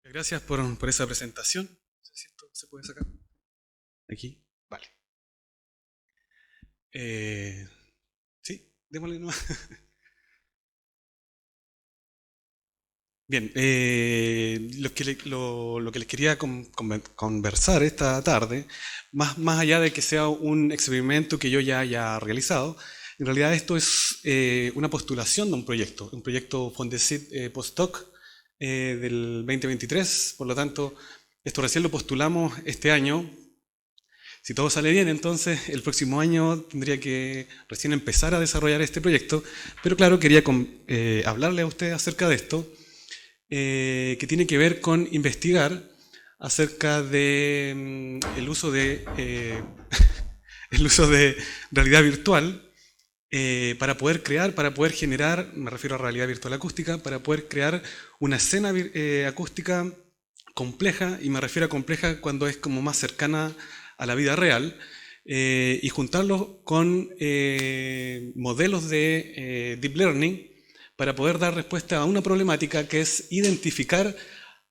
Gracias por esa presentación. No sé si esto se puede sacar. Aquí. Vale. Eh, sí, démosle nomás. Bien, lo que les quería conversar esta tarde, más allá de que sea un experimento que yo ya haya realizado, en realidad esto es una postulación de un proyecto Fondesit Postdoc del 2023. Por lo tanto, esto recién lo postulamos este año. Si todo sale bien, entonces el próximo año tendría que recién empezar a desarrollar este proyecto, pero claro, quería hablarle a usted acerca de esto, que tiene que ver con investigar acerca de el uso de el uso de realidad virtual para poder crear, para poder generar, me refiero a realidad virtual acústica, para poder crear una escena acústica compleja, y me refiero a compleja cuando es como más cercana a la vida real, y juntarlos con modelos de deep learning para poder dar respuesta a una problemática que es identificar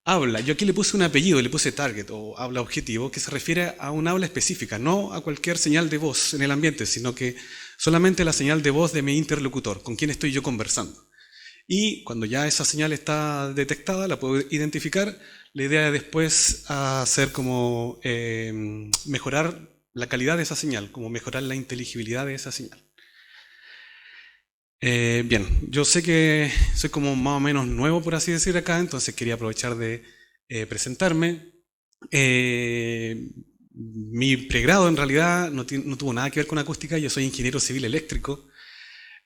habla. Yo aquí le puse un apellido, le puse target o habla objetivo, que se refiere a un habla específica, no a cualquier señal de voz en el ambiente, sino que solamente la señal de voz de mi interlocutor, con quien estoy yo conversando. Y cuando ya esa señal está detectada, la puedo identificar. La idea es después hacer como mejorar la calidad de esa señal, como mejorar la inteligibilidad de esa señal. Bien, yo sé que soy como más o menos nuevo, por así decir, acá, entonces quería aprovechar de presentarme. Mi pregrado en realidad no tuvo nada que ver con acústica. Yo soy ingeniero civil eléctrico.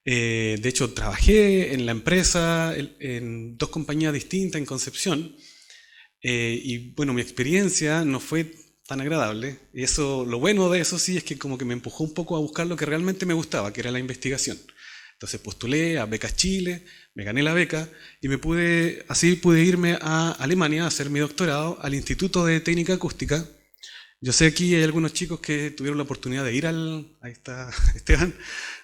De hecho, trabajé en la empresa, en dos compañías distintas en Concepción, y bueno, mi experiencia no fue tan agradable. Y eso, lo bueno de eso sí es que como que me empujó un poco a buscar lo que realmente me gustaba, que era la investigación. Entonces postulé a Becas Chile, me gané la beca y así pude irme a Alemania a hacer mi doctorado al Instituto de Técnica Acústica. Yo sé aquí hay algunos chicos que tuvieron la oportunidad de ir ahí está Esteban,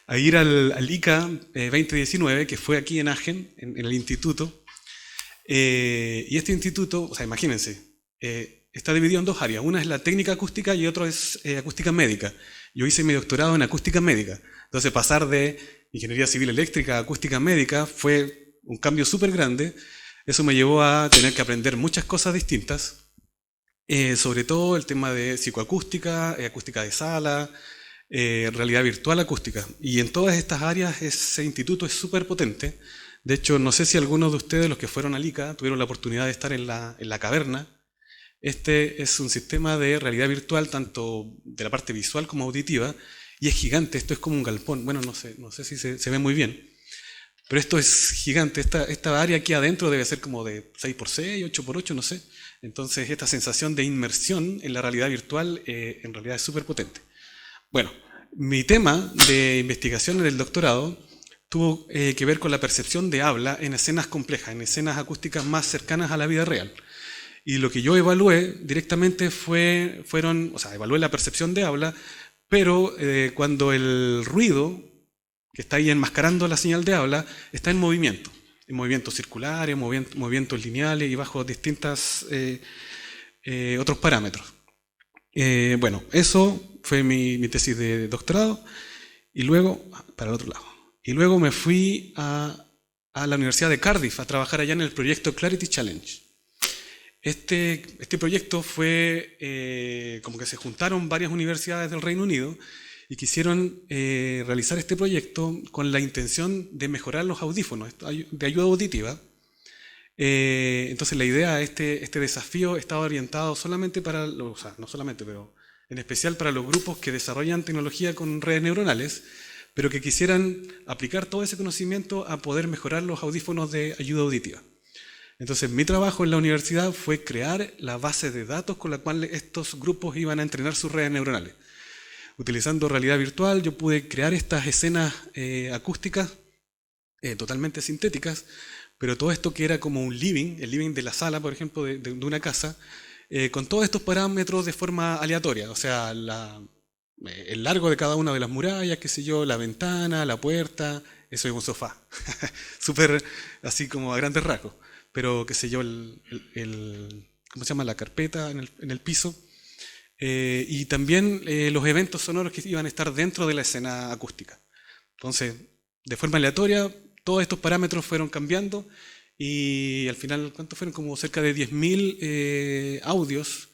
a ir al ICA 2019, que fue aquí en Agen, en el instituto. Y este instituto, o sea, imagínense, está dividido en dos áreas. Una es la técnica acústica y otra es acústica médica. Yo hice mi doctorado en acústica médica. Entonces pasar de ingeniería civil eléctrica a acústica médica fue un cambio súper grande. Eso me llevó a tener que aprender muchas cosas distintas, sobre todo el tema de psicoacústica, acústica de sala, realidad virtual acústica. Y en todas estas áreas ese instituto es súper potente. De hecho, no sé si algunos de ustedes, los que fueron al ICA, tuvieron la oportunidad de estar en la caverna. Este es un sistema de realidad virtual, tanto de la parte visual como auditiva, y es gigante. Esto es como un galpón. Bueno, no sé si se ve muy bien, pero esto es gigante. Esta área aquí adentro debe ser como de 6x6, 8x8, no sé. Entonces, esta sensación de inmersión en la realidad virtual en realidad es súper potente. Bueno, mi tema de investigación en el doctorado tuvo que ver con la percepción de habla en escenas complejas, en escenas acústicas más cercanas a la vida real. Y lo que yo evalué directamente o sea, evalué la percepción de habla, pero cuando el ruido que está ahí enmascarando la señal de habla está en movimientos circulares, movimientos lineales y bajo distintos otros parámetros. Bueno, eso fue mi tesis de doctorado, y luego, para el otro lado, y luego me fui a la Universidad de Cardiff a trabajar allá en el proyecto Clarity Challenge. Este proyecto fue como que se juntaron varias universidades del Reino Unido y quisieron realizar este proyecto con la intención de mejorar los audífonos, de ayuda auditiva. Entonces la idea, este desafío estaba orientado solamente o sea, no solamente, pero en especial para los grupos que desarrollan tecnología con redes neuronales, pero que quisieran aplicar todo ese conocimiento a poder mejorar los audífonos de ayuda auditiva. Entonces mi trabajo en la universidad fue crear la base de datos con la cual estos grupos iban a entrenar sus redes neuronales. Utilizando realidad virtual yo pude crear estas escenas acústicas totalmente sintéticas, pero todo esto que era como un living, el living de la sala, por ejemplo, de una casa, con todos estos parámetros de forma aleatoria, o sea, el largo de cada una de las murallas, qué sé yo, la ventana, la puerta, eso es un sofá. Súper así como a grandes rasgos. Pero qué sé yo, ¿cómo se llama? La carpeta en el piso. Y también los eventos sonoros que iban a estar dentro de la escena acústica. Entonces, de forma aleatoria, todos estos parámetros fueron cambiando y al final, ¿cuántos fueron? Como cerca de 10.000 audios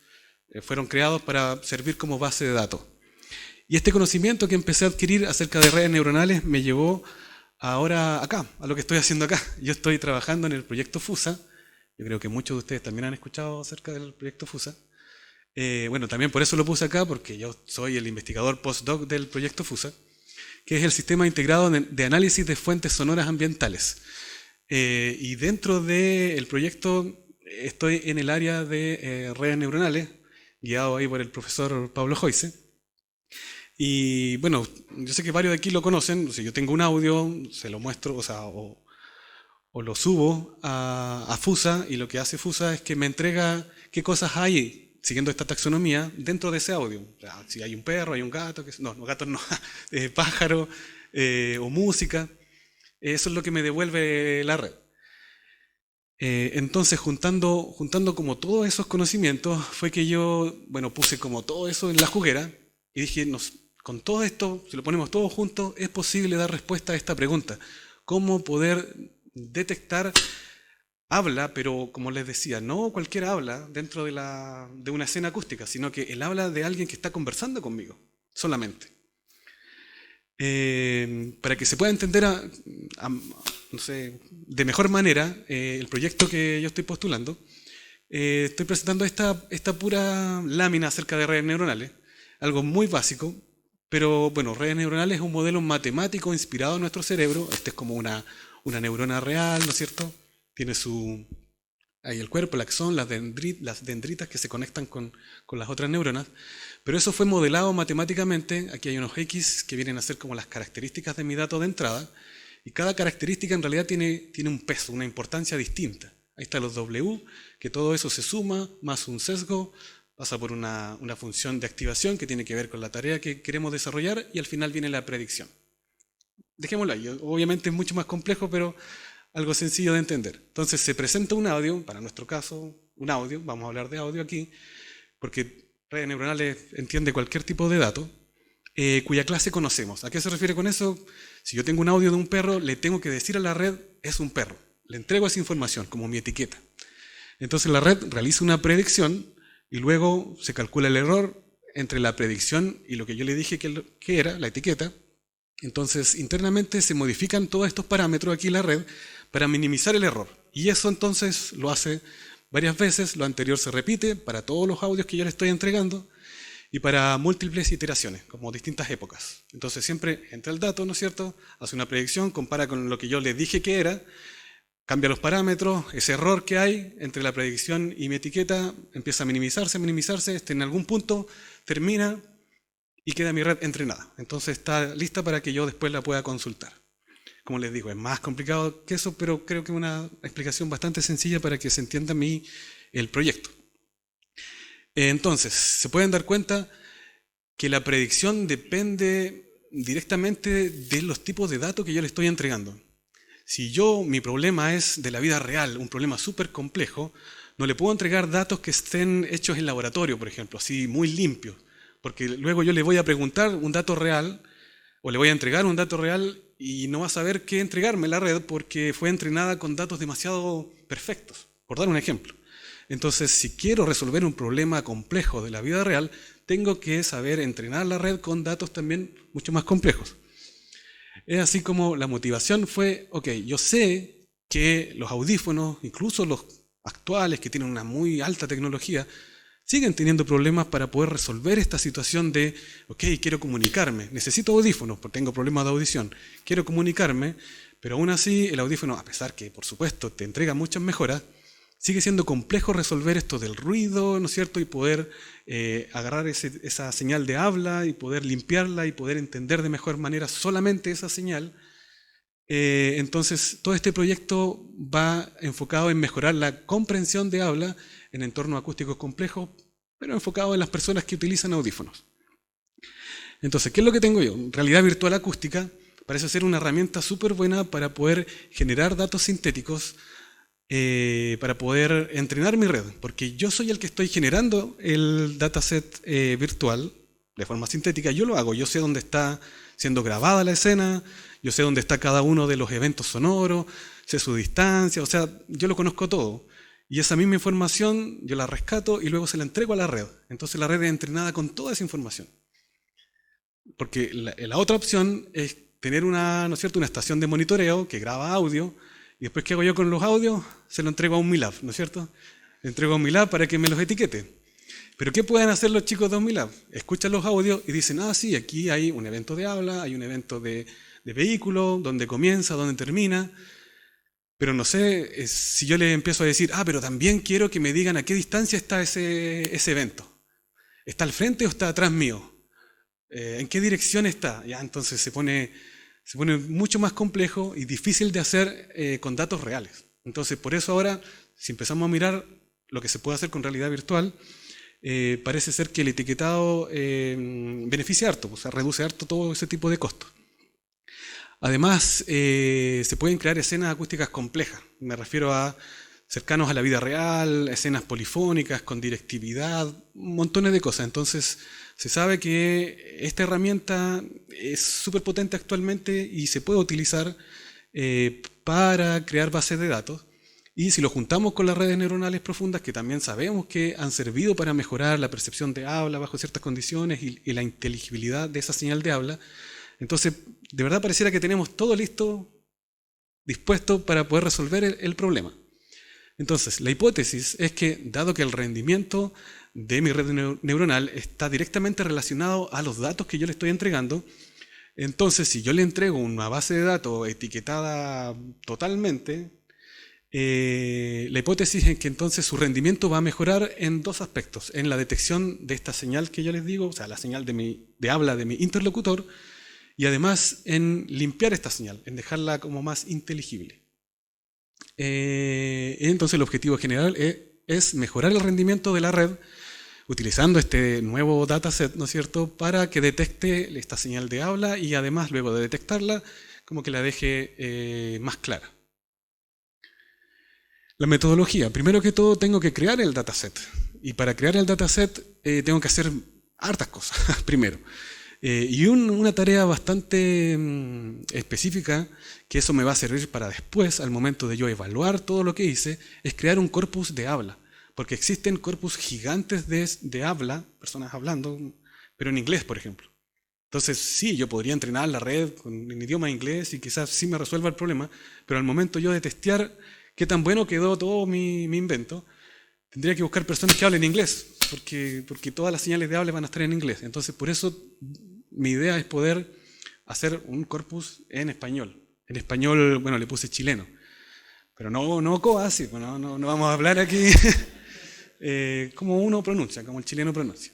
fueron creados para servir como base de datos. Y este conocimiento que empecé a adquirir acerca de redes neuronales me llevó ahora acá, a lo que estoy haciendo acá. Yo estoy trabajando en el proyecto FUSA. Yo creo que muchos de ustedes también han escuchado acerca del proyecto FUSA. Bueno, también por eso lo puse acá, porque yo soy el investigador postdoc del proyecto FUSA, que es el Sistema Integrado de Análisis de Fuentes Sonoras Ambientales. Y dentro del proyecto estoy en el área de redes neuronales, guiado ahí por el profesor Pablo Joyce. Y bueno, yo sé que varios de aquí lo conocen. O sea, yo tengo un audio, se lo muestro, o lo subo a FUSA, y lo que hace FUSA es que me entrega qué cosas hay siguiendo esta taxonomía dentro de ese audio. O sea, si hay un perro, hay un gato, no, gatos no, pájaro o música. Eso es lo que me devuelve la red. Entonces, juntando como todos esos conocimientos, fue que yo, bueno, puse como todo eso en la juguera y dije, con todo esto, si lo ponemos todo junto, es posible dar respuesta a esta pregunta. ¿Cómo poder detectar habla, pero como les decía, no cualquier habla dentro de una escena acústica, sino que el habla de alguien que está conversando conmigo, solamente? Para que se pueda entender no sé, de mejor manera el proyecto que yo estoy postulando, estoy presentando esta pura lámina acerca de redes neuronales, algo muy básico, pero bueno, redes neuronales es un modelo matemático inspirado en nuestro cerebro. Este es como una neurona real, ¿no es cierto? Tiene ahí el cuerpo, el axón, las dendritas que se conectan con las otras neuronas. Pero eso fue modelado matemáticamente. Aquí hay unos X que vienen a ser como las características de mi dato de entrada. Y cada característica en realidad tiene un peso, una importancia distinta. Ahí están los W, que todo eso se suma, más un sesgo, pasa por una función de activación que tiene que ver con la tarea que queremos desarrollar, y al final viene la predicción. Dejémoslo ahí. Obviamente es mucho más complejo, pero algo sencillo de entender. Entonces se presenta un audio, para nuestro caso, un audio, vamos a hablar de audio aquí, porque redes neuronales entiende cualquier tipo de dato, cuya clase conocemos. ¿A qué se refiere con eso? Si yo tengo un audio de un perro, le tengo que decir a la red, es un perro. Le entrego esa información como mi etiqueta. Entonces la red realiza una predicción y luego se calcula el error entre la predicción y lo que yo le dije que era, la etiqueta. Entonces internamente se modifican todos estos parámetros aquí en la red para minimizar el error. Y eso entonces lo hace varias veces, lo anterior se repite para todos los audios que yo le estoy entregando y para múltiples iteraciones, como distintas épocas. Entonces siempre entra el dato, ¿no es cierto? Hace una predicción, compara con lo que yo le dije que era, cambia los parámetros, ese error que hay entre la predicción y mi etiqueta empieza a minimizarse, en algún punto termina y queda mi red entrenada. Entonces está lista para que yo después la pueda consultar. Como les digo, es más complicado que eso, pero creo que es una explicación bastante sencilla para que se entienda el proyecto. Entonces, se pueden dar cuenta que la predicción depende directamente de los tipos de datos que yo le estoy entregando. Si mi problema es de la vida real, un problema súper complejo, no le puedo entregar datos que estén hechos en laboratorio, por ejemplo, así muy limpios, porque luego yo le voy a preguntar un dato real o le voy a entregar un dato real y no va a saber qué entregarme la red porque fue entrenada con datos demasiado perfectos, por dar un ejemplo. Entonces, si quiero resolver un problema complejo de la vida real, tengo que saber entrenar la red con datos también mucho más complejos. Es así como la motivación fue, ok, yo sé que los audífonos, incluso los actuales que tienen una muy alta tecnología, siguen teniendo problemas para poder resolver esta situación de, ok, quiero comunicarme, necesito audífonos porque tengo problemas de audición, quiero comunicarme, pero aún así el audífono, a pesar que por supuesto te entrega muchas mejoras, sigue siendo complejo resolver esto del ruido, ¿no es cierto? Y poder agarrar esa señal de habla y poder limpiarla y poder entender de mejor manera solamente esa señal. Entonces, todo este proyecto va enfocado en mejorar la comprensión de habla en entornos acústicos complejos, pero enfocado en las personas que utilizan audífonos. Entonces, ¿qué es lo que tengo yo? Realidad virtual acústica Parece ser una herramienta súper buena para poder generar datos sintéticos, para poder entrenar mi red, porque yo soy el que estoy generando el dataset virtual de forma sintética. Yo lo hago, yo sé dónde está siendo grabada la escena, yo sé dónde está cada uno de los eventos sonoros, sé su distancia, o sea, yo lo conozco todo. Y esa misma información yo la rescato y luego se la entrego a la red. Entonces la red es entrenada con toda esa información. Porque la otra opción es tener una, ¿no es cierto?, una estación de monitoreo que graba audio, y después, ¿qué hago yo con los audios? Se lo entrego a un MILAB, ¿no es cierto? Le entrego a un MILAB para que me los etiquete. Pero ¿qué pueden hacer los chicos de un MILAB? Escuchan los audios y dicen, ah, sí, aquí hay un evento de habla, hay un evento de vehículo, dónde comienza, dónde termina. Pero no sé si yo les empiezo a decir, ah, pero también quiero que me digan a qué distancia está ese evento. ¿Está al frente o está atrás mío? ¿En qué dirección está? Ya, entonces se pone mucho más complejo y difícil de hacer con datos reales. Entonces, por eso ahora, si empezamos a mirar lo que se puede hacer con realidad virtual, parece ser que el etiquetado beneficia harto, o sea, reduce harto todo ese tipo de costos. Además, se pueden crear escenas acústicas complejas. Me refiero a cercanos a la vida real, escenas polifónicas, con directividad, montones de cosas. Entonces, se sabe que esta herramienta es súper potente actualmente y se puede utilizar para crear bases de datos. Y si lo juntamos con las redes neuronales profundas, que también sabemos que han servido para mejorar la percepción de habla bajo ciertas condiciones y la inteligibilidad de esa señal de habla, entonces de verdad pareciera que tenemos todo listo, dispuesto para poder resolver el problema. Entonces, la hipótesis es que, dado que el rendimiento de mi red neuronal está directamente relacionado a los datos que yo le estoy entregando, entonces si yo le entrego una base de datos etiquetada totalmente, la hipótesis es que entonces su rendimiento va a mejorar en dos aspectos: en la detección de esta señal que yo les digo, o sea, la señal de habla de mi interlocutor, y además en limpiar esta señal, en dejarla como más inteligible. Entonces el objetivo general es mejorar el rendimiento de la red utilizando este nuevo dataset, ¿no es cierto?, para que detecte esta señal de habla y además luego de detectarla, como que la deje más clara. La metodología. Primero que todo tengo que crear el dataset. Y para crear el dataset tengo que hacer hartas cosas, primero. Y una tarea bastante específica, que eso me va a servir para después, al momento de yo evaluar todo lo que hice, es crear un corpus de habla. Porque existen corpus gigantes de habla, personas hablando, pero en inglés, por ejemplo. Entonces, sí, yo podría entrenar la red en idioma inglés y quizás sí me resuelva el problema, pero al momento yo de testear qué tan bueno quedó todo mi invento, tendría que buscar personas que hablen inglés, porque todas las señales de habla van a estar en inglés. Entonces, por eso mi idea es poder hacer un corpus en español. En español, bueno, le puse chileno, pero no así, no vamos a hablar aquí como uno pronuncia, como el chileno pronuncia.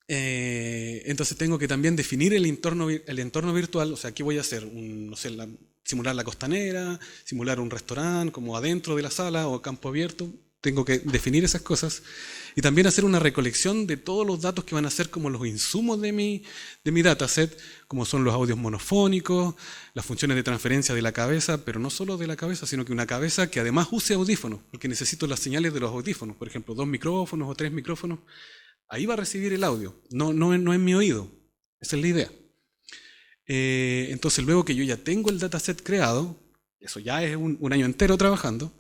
Entonces tengo que también definir el entorno virtual, o sea, ¿qué voy a hacer? No sé, simular la costanera, simular un restaurante como adentro de la sala o campo abierto. Tengo que definir esas cosas y también hacer una recolección de todos los datos que van a ser como los insumos de mi dataset, como son los audios monofónicos, las funciones de transferencia de la cabeza, pero no solo de la cabeza, sino que una cabeza que además use audífonos, porque necesito las señales de los audífonos, por ejemplo, 2 micrófonos o 3 micrófonos. Ahí va a recibir el audio, no en mi oído. Esa es la idea. Entonces, luego que yo ya tengo el dataset creado, eso ya es un año entero trabajando,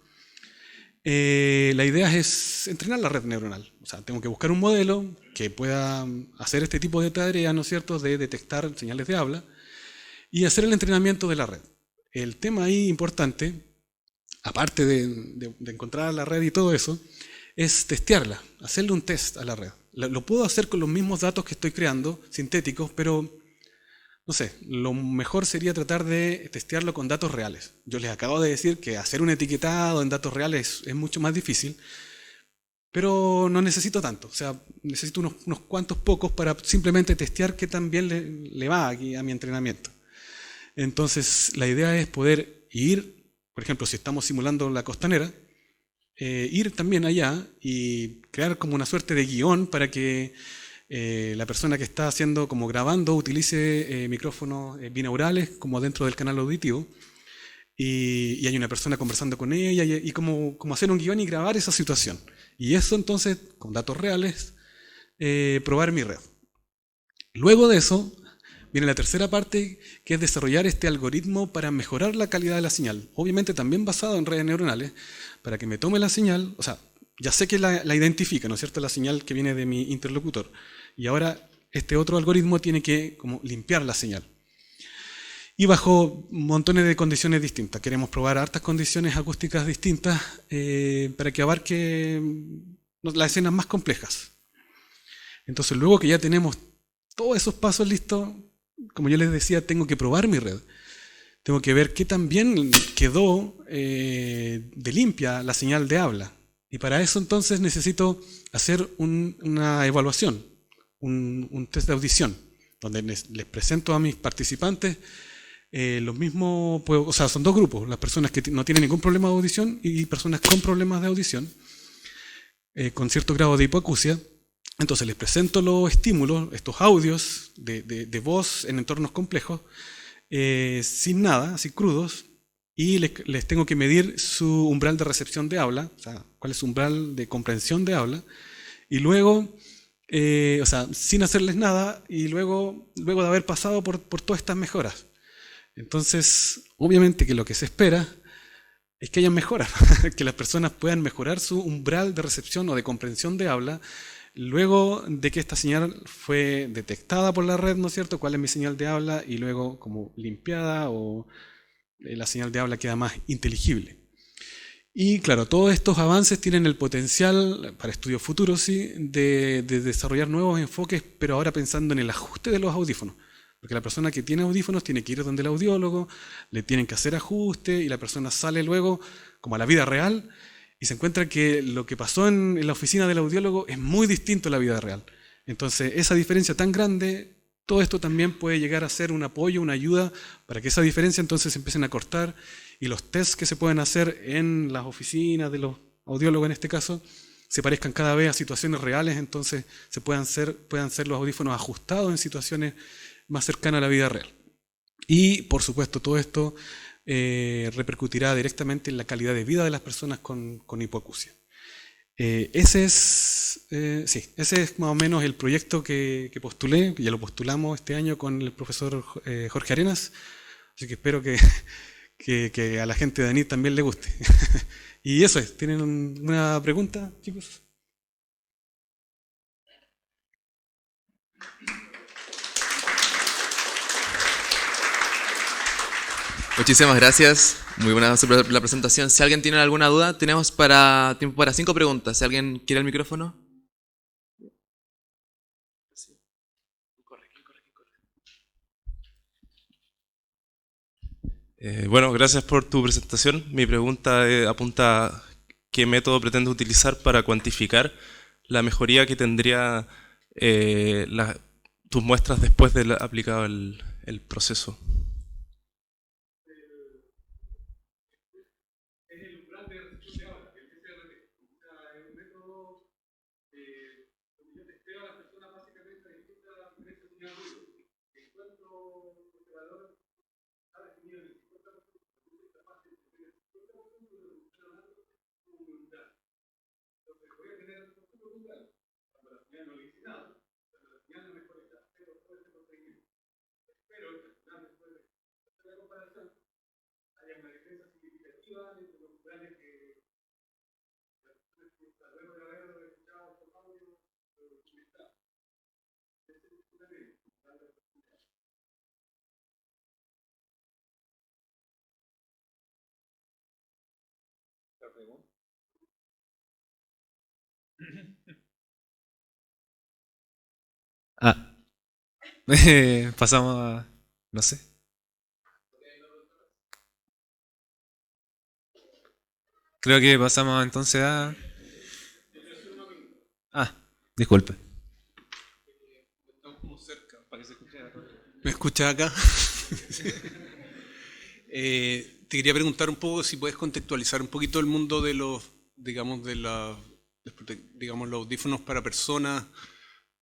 la idea es entrenar la red neuronal. O sea, tengo que buscar un modelo que pueda hacer este tipo de tareas, ¿no es cierto?, de detectar señales de habla y hacer el entrenamiento de la red. El tema ahí importante, aparte de encontrar la red y todo eso, es testearla, hacerle un test a la red. Lo puedo hacer con los mismos datos que estoy creando, sintéticos, pero no sé, lo mejor sería tratar de testearlo con datos reales. Yo les acabo de decir que hacer un etiquetado en datos reales es mucho más difícil, pero no necesito tanto. O sea, necesito unos cuantos pocos para simplemente testear qué tan bien le va aquí a mi entrenamiento. Entonces, la idea es poder ir, por ejemplo, si estamos simulando la costanera, ir también allá y crear como una suerte de guión para que la persona que está haciendo como grabando utilice micrófonos binaurales como dentro del canal auditivo y hay una persona conversando con ella y como hacer un guión y grabar esa situación. Y eso entonces, con datos reales, probar mi red. Luego de eso, viene la tercera parte, que es desarrollar este algoritmo para mejorar la calidad de la señal. Obviamente también basado en redes neuronales, para que me tome la señal, o sea, ya sé que la identifica, ¿no es cierto?, la señal que viene de mi interlocutor. Y ahora este otro algoritmo tiene que como limpiar la señal. Y bajo montones de condiciones distintas. Queremos probar hartas condiciones acústicas distintas para que abarque las escenas más complejas. Entonces, luego que ya tenemos todos esos pasos listos, como yo les decía, tengo que probar mi red. Tengo que ver qué tan bien quedó de limpia la señal de habla. Y para eso entonces necesito hacer una evaluación, un test de audición, donde les presento a mis participantes los mismos, pues, o sea, son dos grupos, las personas que no tienen ningún problema de audición y personas con problemas de audición, con cierto grado de hipoacusia. Entonces les presento los estímulos, estos audios de voz en entornos complejos, sin nada, así crudos, y les tengo que medir su umbral de recepción de habla, o sea, cuál es su umbral de comprensión de habla, y luego, o sea, sin hacerles nada, y luego de haber pasado por todas estas mejoras. Entonces, obviamente que lo que se espera es que haya mejoras, que las personas puedan mejorar su umbral de recepción o de comprensión de habla, luego de que esta señal fue detectada por la red, ¿no es cierto?, cuál es mi señal de habla, y luego como limpiada o la señal de habla queda más inteligible. Y claro, todos estos avances tienen el potencial, para estudios futuros, sí, de desarrollar nuevos enfoques, pero ahora pensando en el ajuste de los audífonos. Porque la persona que tiene audífonos tiene que ir donde el audiólogo, le tienen que hacer ajuste y la persona sale luego como a la vida real y se encuentra que lo que pasó en la oficina del audiólogo es muy distinto a la vida real. Entonces, esa diferencia tan grande, todo esto también puede llegar a ser un apoyo, una ayuda para que esa diferencia entonces se empiecen a cortar y los tests que se pueden hacer en las oficinas de los audiólogos en este caso se parezcan cada vez a situaciones reales, entonces puedan ser los audífonos ajustados en situaciones más cercanas a la vida real. Y, por supuesto, todo esto repercutirá directamente en la calidad de vida de las personas con hipoacusia. Ese es más o menos el proyecto que postulé, que ya lo postulamos este año con el profesor Jorge Arenas, así que espero que a la gente de ANIT también le guste. Y eso es, ¿tienen una pregunta, chicos? Muchísimas gracias, muy buena la presentación. Si alguien tiene alguna duda, tenemos tiempo para 5 preguntas. Si alguien quiere el micrófono. Bueno, gracias por tu presentación. Mi pregunta apunta a qué método pretendes utilizar para cuantificar la mejoría que tendría tus muestras después de aplicado el proceso. Ah, pasamos a... no sé. Creo que pasamos entonces a... Ah, disculpe. ¿Me escuchas acá? Te quería preguntar un poco si puedes contextualizar un poquito el mundo de los, digamos, los audífonos para personas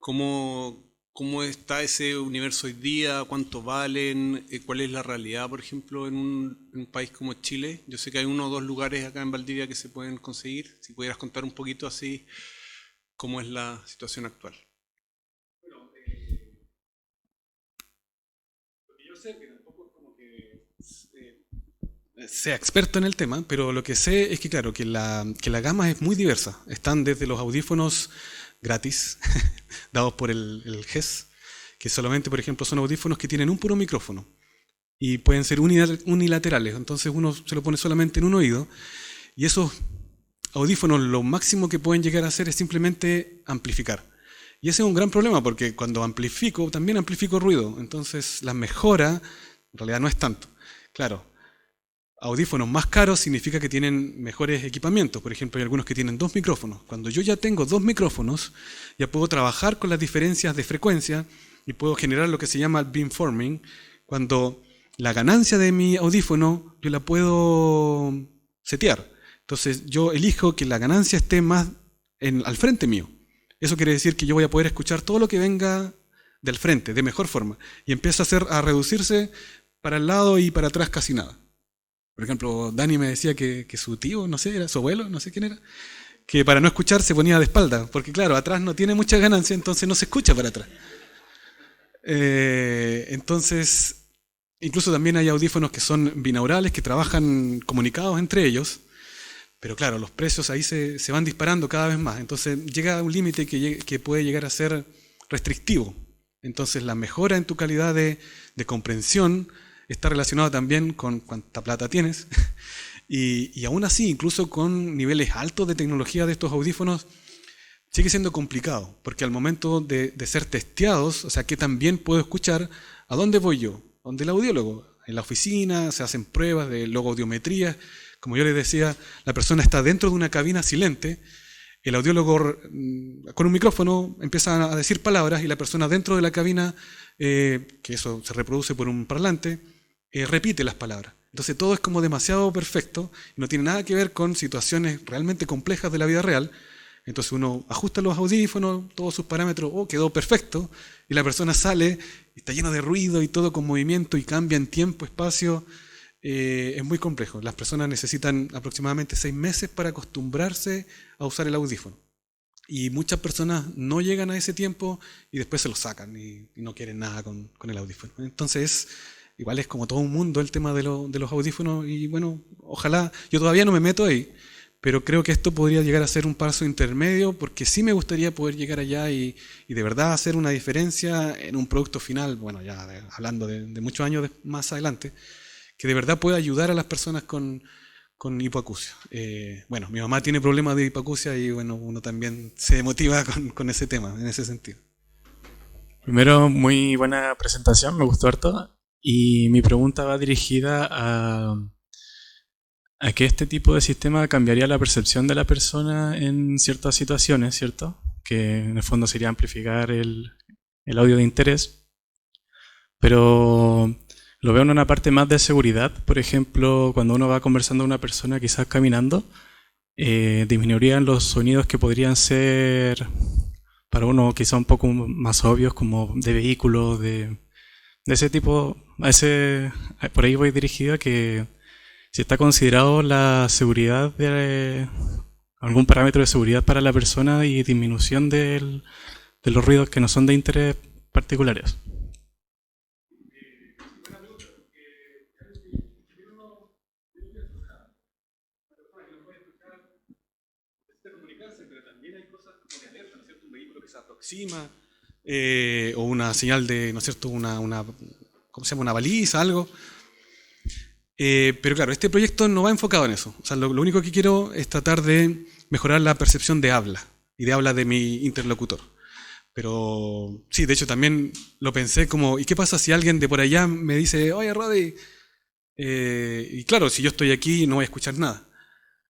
¿Cómo está ese universo hoy día? ¿Cuánto valen? ¿Cuál es la realidad, por ejemplo, en un país como Chile? Yo sé que hay uno o dos lugares acá en Valdivia que se pueden conseguir. Si pudieras contar un poquito así cómo es la situación actual. Yo sé que tampoco es como que sea experto en el tema, pero lo que sé es que, claro, que la gama es muy diversa. Están desde los audífonos gratis, dados por el GES, que solamente, por ejemplo, son audífonos que tienen un puro micrófono y pueden ser unilaterales. Entonces uno se lo pone solamente en un oído y esos audífonos lo máximo que pueden llegar a hacer es simplemente amplificar. Y ese es un gran problema porque cuando amplifico, también amplifico ruido. Entonces la mejora en realidad no es tanto. Claro, audífonos más caros significa que tienen mejores equipamientos. Por ejemplo, hay algunos que tienen 2 micrófonos. Cuando yo ya tengo 2 micrófonos, ya puedo trabajar con las diferencias de frecuencia y puedo generar lo que se llama el beamforming. Cuando la ganancia de mi audífono yo la puedo setear. Entonces yo elijo que la ganancia esté más al frente mío. Eso quiere decir que yo voy a poder escuchar todo lo que venga del frente, de mejor forma. Y empieza a reducirse para el lado y para atrás casi nada. Por ejemplo, Dani me decía que su tío, no sé, era su abuelo, no sé quién era, que para no escuchar se ponía de espalda, porque claro, atrás no tiene mucha ganancia, entonces no se escucha para atrás. Entonces, incluso también hay audífonos que son binaurales, que trabajan comunicados entre ellos, pero claro, los precios ahí se van disparando cada vez más, entonces llega a un límite que puede llegar a ser restrictivo. Entonces la mejora en tu calidad de comprensión está relacionado también con cuánta plata tienes y aún así, incluso con niveles altos de tecnología de estos audífonos, sigue siendo complicado, porque al momento de ser testeados, o sea, ¿qué tan bien puedo escuchar? ¿A dónde voy yo? ¿Dónde el audiólogo? En la oficina se hacen pruebas de logoaudiometría. Como yo les decía, la persona está dentro de una cabina silente, el audiólogo con un micrófono empieza a decir palabras y la persona dentro de la cabina, que eso se reproduce por un parlante, repite las palabras. Entonces todo es como demasiado perfecto y no tiene nada que ver con situaciones realmente complejas de la vida real. Entonces uno ajusta los audífonos, todos sus parámetros, quedó perfecto, y la persona sale y está lleno de ruido y todo con movimiento y cambia en tiempo, espacio. Es muy complejo. Las personas necesitan aproximadamente 6 meses para acostumbrarse a usar el audífono. Y muchas personas no llegan a ese tiempo y después se lo sacan y no quieren nada con el audífono. Entonces, igual es como todo un mundo el tema de los audífonos y bueno, ojalá, yo todavía no me meto ahí, pero creo que esto podría llegar a ser un paso intermedio porque sí me gustaría poder llegar allá y de verdad hacer una diferencia en un producto final, bueno, ya hablando de muchos años más adelante, que de verdad pueda ayudar a las personas con hipoacusia. Bueno, mi mamá tiene problemas de hipoacusia y bueno, uno también se motiva con ese tema, en ese sentido. Primero, muy buena presentación, me gustó harto. Y mi pregunta va dirigida a que este tipo de sistema cambiaría la percepción de la persona en ciertas situaciones, ¿cierto? Que en el fondo sería amplificar el audio de interés. Pero lo veo en una parte más de seguridad. Por ejemplo, cuando uno va conversando con una persona, quizás caminando, disminuirían los sonidos que podrían ser para uno quizá un poco más obvios, como de vehículos, de ese tipo. Por ahí voy dirigido a que si está considerado la seguridad de algún parámetro de seguridad para la persona y disminución de los ruidos que no son de interés particulares. Aproxima, o una señal de, ¿no es cierto?, ¿cómo se llama?, una baliza, algo. Pero claro, este proyecto no va enfocado en eso. O sea, lo único que quiero es tratar de mejorar la percepción de habla y de habla de mi interlocutor. Pero sí, de hecho también lo pensé como, ¿y qué pasa si alguien de por allá me dice, oye, Rodi? Y claro, si yo estoy aquí no voy a escuchar nada.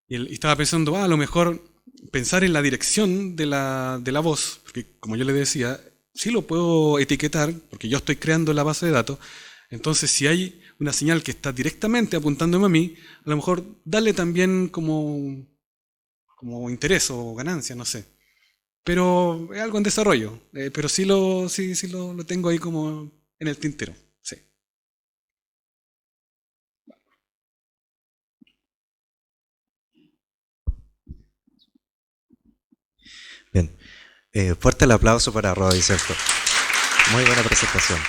Y estaba pensando, a lo mejor pensar en la dirección de la voz, porque como yo le decía, sí lo puedo etiquetar, porque yo estoy creando la base de datos. Entonces, si hay una señal que está directamente apuntándome a mí, a lo mejor darle también como interés o ganancia, no sé. pero es algo en desarrollo. Pero sí lo tengo ahí como en el tintero. Sí. Bien. Fuerte el aplauso para Rodi, ¿cierto? Muy buena presentación.